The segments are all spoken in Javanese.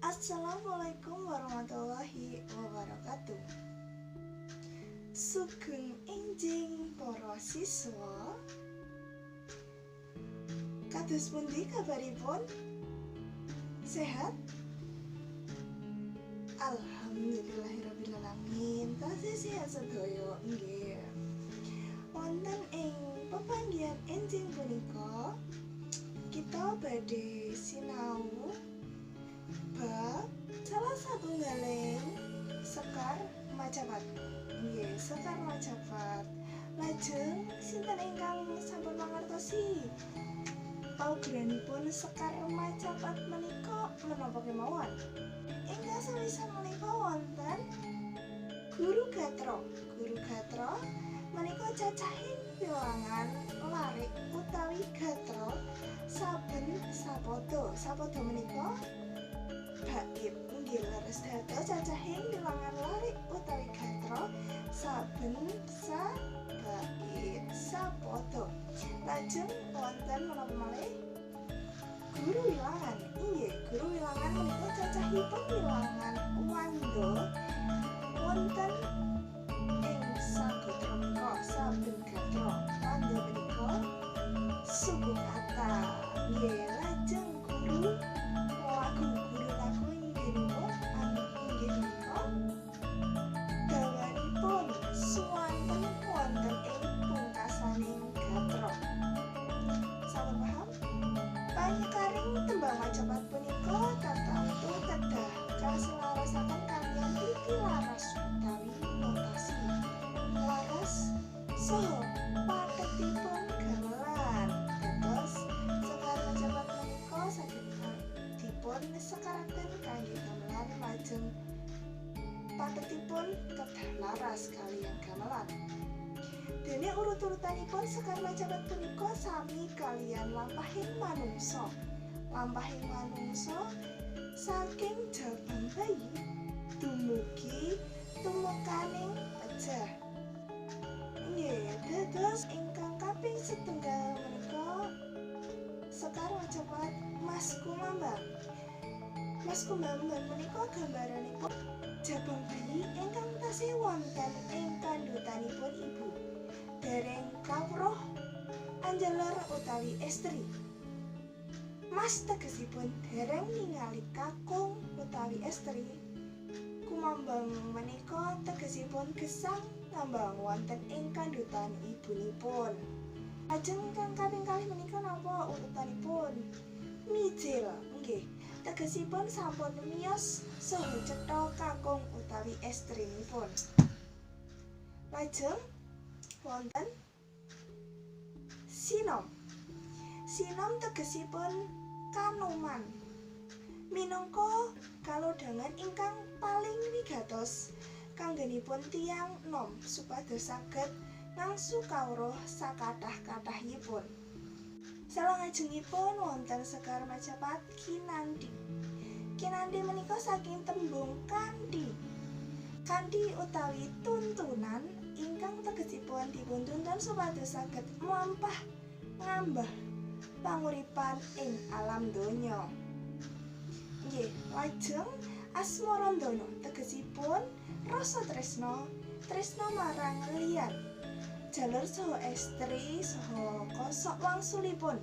Assalamualaikum warahmatullahi wabarakatuh. Sugeng enjing para siswa. Kados pundi kabaripun? Sehat? Alhamdulillahirabbil alamin. Tasih sehat sedaya nggih. Wonten ing pepanggihan enjing punika kita badhe sinau bab salah satunggaling sekar macapat. Nggih, sekar macapat. Lajeng sinten ingkang sampun mangertosi paugeranipun sekar macapat menika menapa kemawon? Ingkang sewisan menika wonten Guru Gatra. Guru Gatra menika cacahing bilangan larik utawi gatra saben sapada. Sapada menika bait. Nggih, leres dados cacahing bilangan larik utawi gatra saben sabait sapada. Lajeng wonten menapa malih guru wilangan. Inggih, guru wilangan menika cacahipun bilangan wanda wonten ing sagatra menika saben gatra. Wanda menika suku kata. Nggih, lajeng guru lagu inggih menika dawanipun suwanten wonten ing pungkasaning gatra. Sampun paham? Panyekaring tembang macapat punika tatamtu kedah kaselarasaken kaliyan iki laras utawi notasi. Laras saha pathetipun gamelan. Dados sekar macapat punika saged dipun sekaraken kangge gamelan lajeng pathetipun kedah laras kaliyan gamelan. Dene urut-urutanipun sekar macapat punika sami kaliyan lampahing manungsa. Lampahing manungsa saking jabang bayi dumugi tumekaning pejah. Nggih, dados ingkang kaping setunggal menika sekar macapat Mas Kumambang. Mas Kumambang menika gambaranipun jabang bayi ingkang tasih wonten ing kandhutanipun ibu. Dereng kawruh anjeler utawi estri. Mas tegesipun dereng ningali kakung utawi estri. Kumambang menika tegesipun gesang ngambang wonten ing kandhutan ibunipun. Lajeng kang kaping kalih menika napa urutanipun? Mijil. Nggih, tegesipun sampun miyos saha cetha kakung utawi estrinipun. Lajeng wonten sinom. Sinom tegesipun kanoman. Minangka kalodhangan ingkang paling wigatos kanggenipun tiyang nom supados saged ngangsu kawruh sakathah-kathahipun. Salajengipun wonten sekar macapat kinanthi. Kinanthi menika saking tembung kanthi. Kanthi utawi tuntunan ingkang tegesipun dipuntuntun supados saged mlampah ngambah panguripan ing alam donya. Nggih, lajeng asmarandana tegesipun rasa tresna, tresna marang liyan. Jalur saha estri saha kosok wangsulipun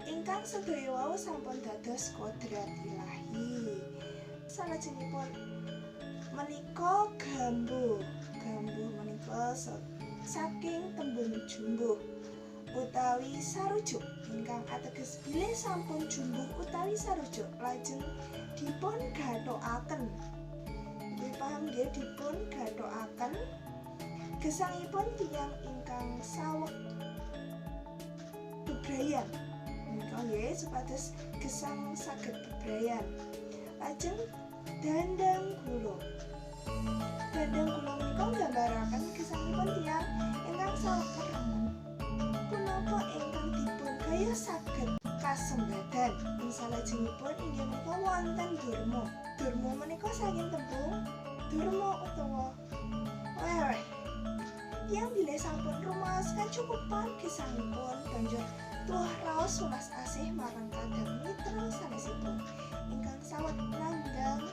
ingkang sedaya wau sampun dados kodrat ilahi. Salajengipun menika gambuh. Gambuh menika saking tembung jumbuh utawi sarujuk ingkang ateges bilih sampun jumbuh utawi sarujuk lajeng dipun gathokaken. Nggih paham nggih, dipun gathokaken gesangipun tiyang ingkang saweg bebrayan. Menika nggih supados gesang saged bebrayan. Lajeng dandang kula. Dandang kula menika nggambaraken gesangipun tiyang ingkang saweg remen. Punapa ingkang dipun gaya saged kasembadan. Ing salajengipun inggih menika wonten durma. Durma menika saking tembung durma utawa weweh. Tiyang bilih sampun rumaos kacukupan gesangipun banjur tuah raos welas asih marang kadang mitra sanesipun ingkang sawet nandhang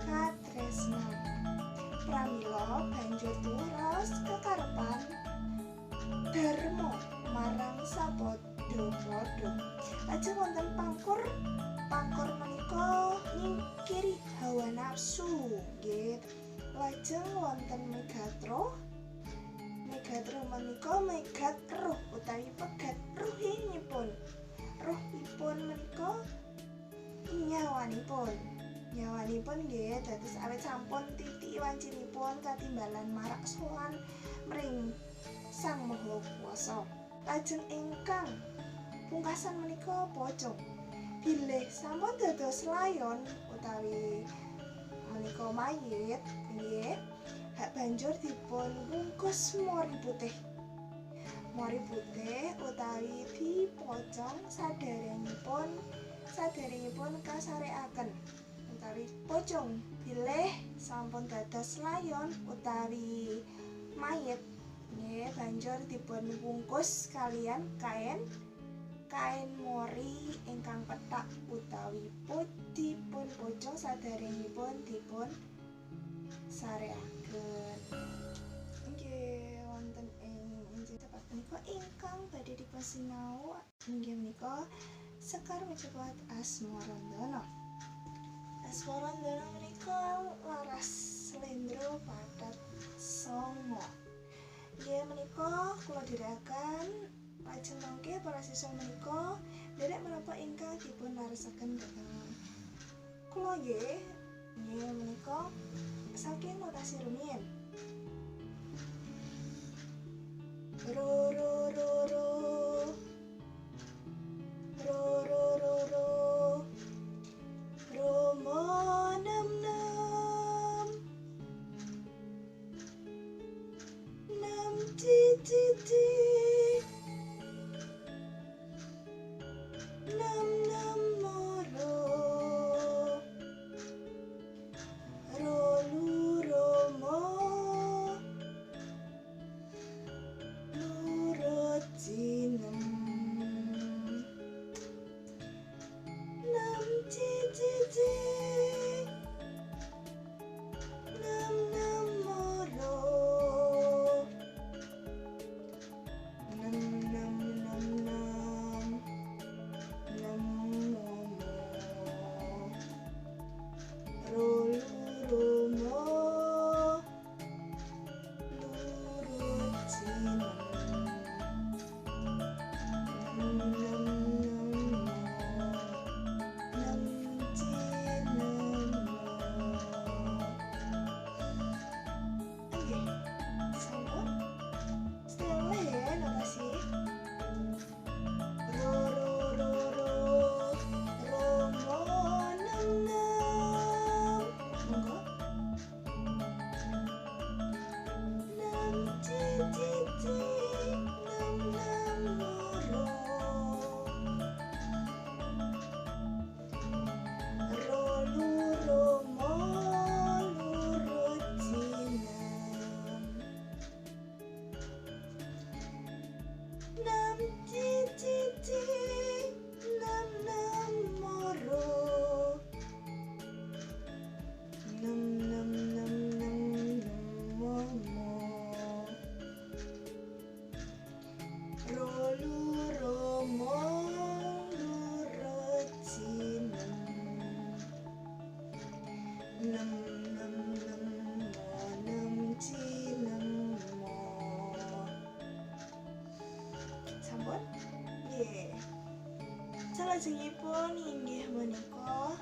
katresnan. Pramila banjur turas kekarepan Darma marang sapadha-padha. Lajeng wonten pangkur menika nyingkiri hawa nafsu nggih. Lajeng wonten Megatruh menika megat ruh utawi pegat ruhipun menika nyawanipun nggih dados awet sampun titik wancinipun katimbalan marak sowan mring Sang Maha Kuwasa. Lajeng ingkang pungkasan menika pocong bilih sampun dados layon utawi menika mayit nggih, hak banjur dipun bungkus mori putih utawi dipocong saderengipun kasarekaken utawi pocong bilih sampun dados layon utawi mayit nggih, banjur dipun bungkus kalian kain mori ingkang pethak utawi dipun pocong saderengipun dipun sarekaken. Nggih wonten ing cepat menika ingkang badhe dipun sinau inggih menika Sekar Majapat Asmarandana. Asmarandana menika laras slendro padat songo. Nggih menika kula dherekaken lajeng mangke para siswa menika derek menapa ingkang dipun laresaken dhateng kula nggih menika saking notasi rumiyin. Ro ro ro ro ro ro ro ro Roma nam nam nam ti ti ti nam nam moro rolu romo lurut jinem nam ci ci ci nam nam moro nam nam nam nam nam momo rolu romo lurut jinem nam nam nam jinem. Oke, sampun setelah ya notasi ro ro ro ro romo nam nam monggo nam ci ci ci nam nam moro rolu romo lurut jinem nam ci ci ci nam nam moro nam nam nam nam nam momo rolu romo lurut jinem nam nam nam mo nam jinem mo. Sampun nggih. Salajengipun inggih menika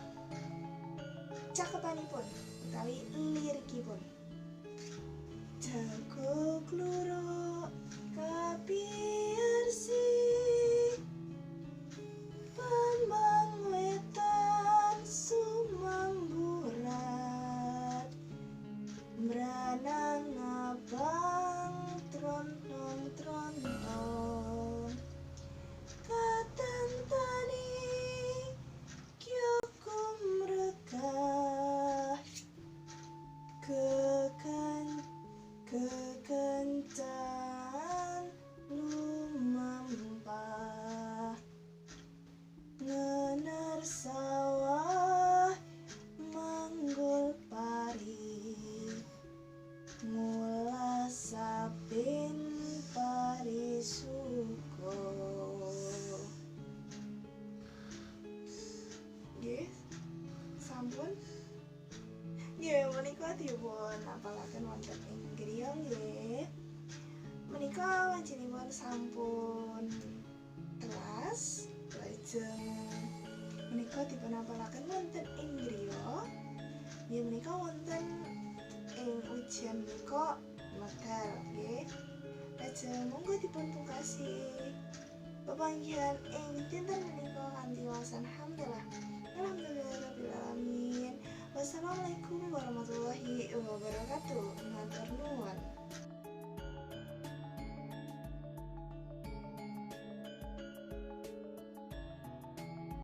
cakepanipun utawi lirikipun. Jago kluro kapiyarsi Pambang wetan sumanggurat Mbranang abang trontong trontong Katantani kyokum rekah kekencan lumampah ngener sawah menika panjenengan sampun telas lajeng menika dipunapalaken wonten ing griya. Nggih menika wonten ing ujian menika medal nggih. Lajeng monggo dipun pungkasi pepanggihan ing dinten menika kanthi wawasan hamdalah. Alhamdulillahirabbil alamin. Wassalamualaikum warahmatullahi wabarakatuh.